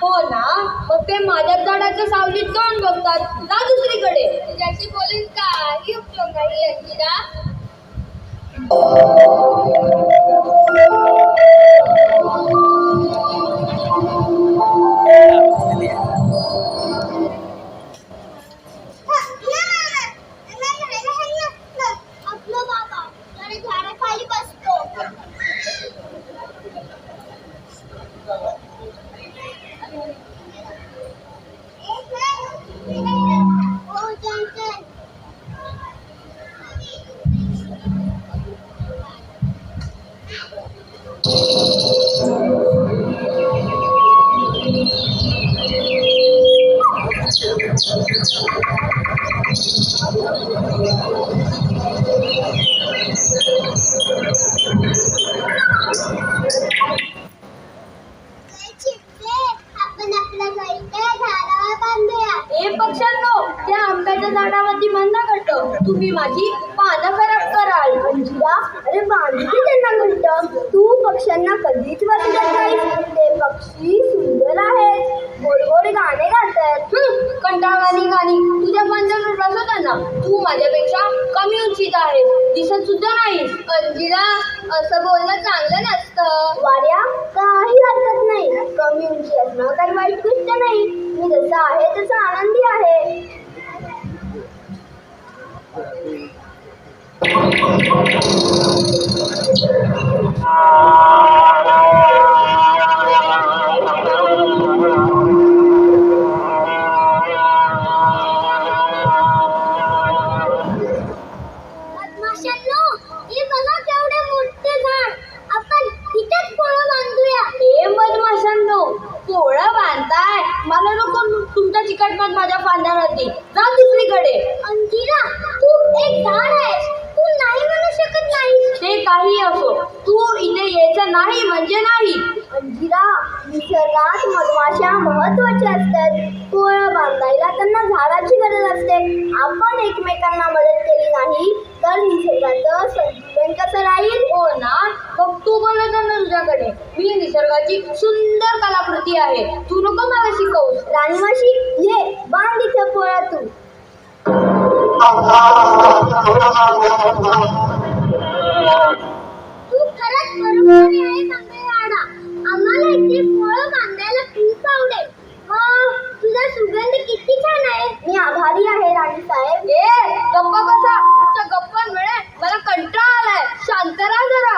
हो ना, मग ते माझ्या झाडाच्या सावलीत जाऊन बसतात ना दुसरीकडे. तुझ्याशी बोलून काही उपयोग नाही अंजिरा. आपलं बाबा जरा झाडाखाली बसतो. हो चल. आपण आपल्या गाईच्या झाडावर बांधूया. ए पक्ष्यांनो, त्या आंब्याच्या झाडावरती म्हणा घट्ट, तुम्ही माझी पानं खराब कराल. अंजिरा, अरे बांधली त्यांना घट्ट. तू पक्ष्यांना कधीच बसत नाही. ते पक्षी सुंदर आहेत, गोड गोड गाणे गातात. कंटाळवाणी गाणी तुझ्या पंजावर बसवता ना. तू माझ्यापेक्षा कमी उंचीत आहे, दिसत सुद्धा नाहीस. अंजिरा, असं बोलणं चांगलं नसतं. वाऱ्या, काही हरकत नाही. कमी उंची असणं काही वाईट गोष्ट नाही. मी जसा आहे तसा आनंदी आहे. मधमाशांनो, हे बघा केवढे मोठे झाड. आपण इथेच पोळं बांधूया. ए मधमाशांनो, पोळं बांधताय? मला नको तुमचा चिकटपट माझ्या फांद्यावरती. जा दुसरीकडे. अंजिरा, तू एक झाड आहेस. तू नाही म्हणू शकत नाही. ते काही असो, तू इथे यायचं नाही म्हणजे नाही. अंजिरा, निसर्गात मधमाशा महत्वाच्या असतात. पोळं बांधायला त्यांना झाडाची गरज असते. आपण एकमेकांना मदत केली नाही तर निसर्गाचं संतुलन कसं राहील? हो ना, मग तू बोलत ना तुझ्याकडे. मी निसर्गाची सुंदर कलाकृती आहे, तू नको मला शिकवूस. राणीमाशी, ये बांध इथे पोळा तू. तू खरंच बरोबर आहे सांगणारा. आम्हाला इथे पोळं बांधायला खूप आवडेल. तुझा सुगंध किती छान आहे. मी आभारी आहे राणी साहेब. ए गप्पा बसा, तुमच्या गप्पांमुळे मला कंटाळा आलाय. शांत राहा जरा.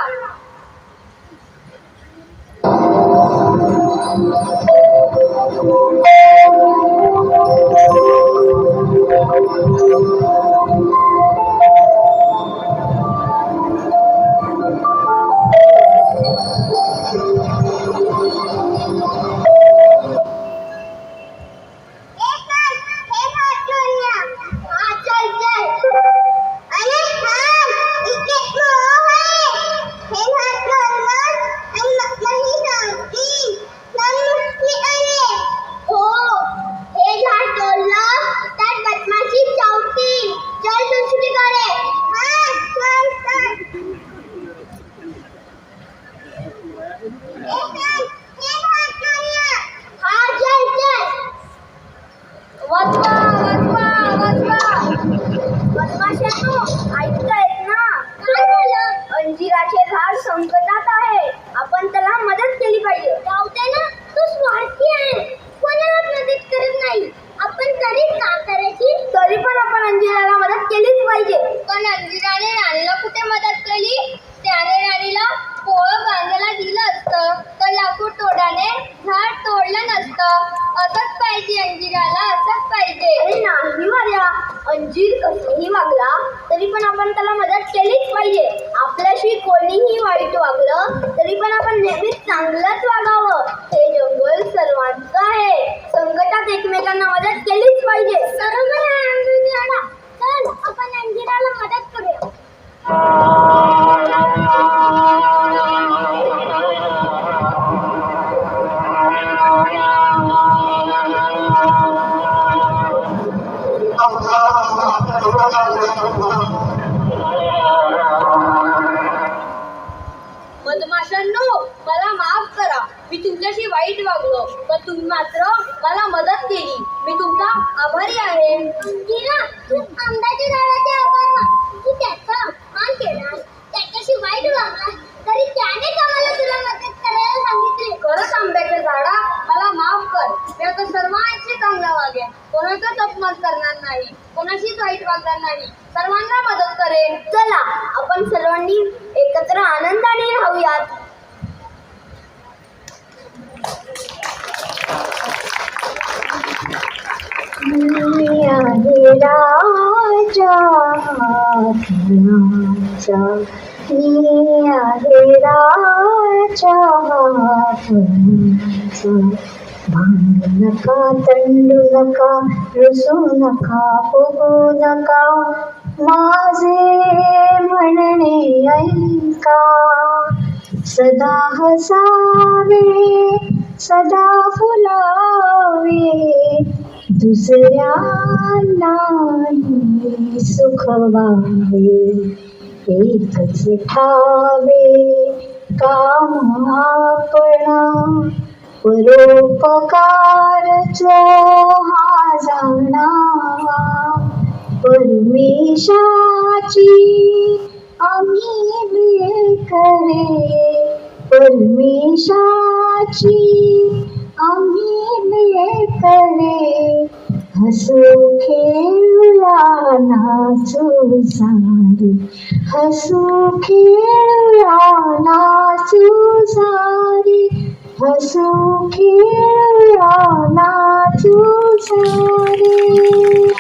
अंजिराचे झाड संकटात आहे. आपण त्याला मदत केली पाहिजे. राहते ना, तू स्वार्थी आहे. कोणाला मदत करत नाही. आपण तरी का करायची? तरी पण आपण अंजिराला मदत केलीच पाहिजे. पण अंजिराने राणीला कुठे मदत केली? त्याने राणीला पोळं बांधायला दिलं असतं तर लाकूड तोडाने झाड तोडलं नसतं. असंच पाहिजे अंजिराला, असंच पाहिजे. अरे नाही वाऱ्या, अंजीर कसंही वागला तरी पण आपण त्याला मदत केलीच पाहिजे. आपल्याशी कोणीही वाईट वागलं तरी पण आपण नेहमीच चांगलंच वागावं. हे जंगल सर्वांचं आहे. संकटात एकमेकांना मदत केलीच पाहिजे. बरोबर आहे अंजिरा. चल आपण अंजिराला मदत करूया. मधमाशांनो, मला मी तुमच्याशी वाईट वागलो तर तुम्ही मात्र मला मदत केली. मी तुमचा आभारी आहे. अंजिरा, तू आंब्याच्या झाडाचे आभार मान. तू त्याचा मान केलास, त्याच्याशी वाईट वागलास तरी त्यानेच आम्हाला तुला मदत करायला सांगितले. खरंच आंब्याच्या झाडा, मला माफ कर. मी आता सर्वांशी चांगला वागेन. कोणाचाच अपमान करणार नाही, कोणाशीच वाईट वागणार नाही. सर्वांना मदत करेन. चला, आपण सर्वांनी एकत्र आनंदाने राहूयात. मी आहे राजा फुलांचा, मी आहे राजा फुलांचा. भांडू नका, तंडू नका, रुसू नका, फुगू नका, माझे म्हणणे ऐका. सदा हसावे, सदा फुलावे, दुसऱ्यांना सुख व्हावे. एकच ठावे काम आपणा, परोपकारच हा जाणावा. परमेशाची आम्ही लेकरे, परमेशाची आम्ही लेकरे. हसू खेळूया नाचू सारे, हसू खेळूया नाचू सारे, हसू खेळूया नाचू सारे.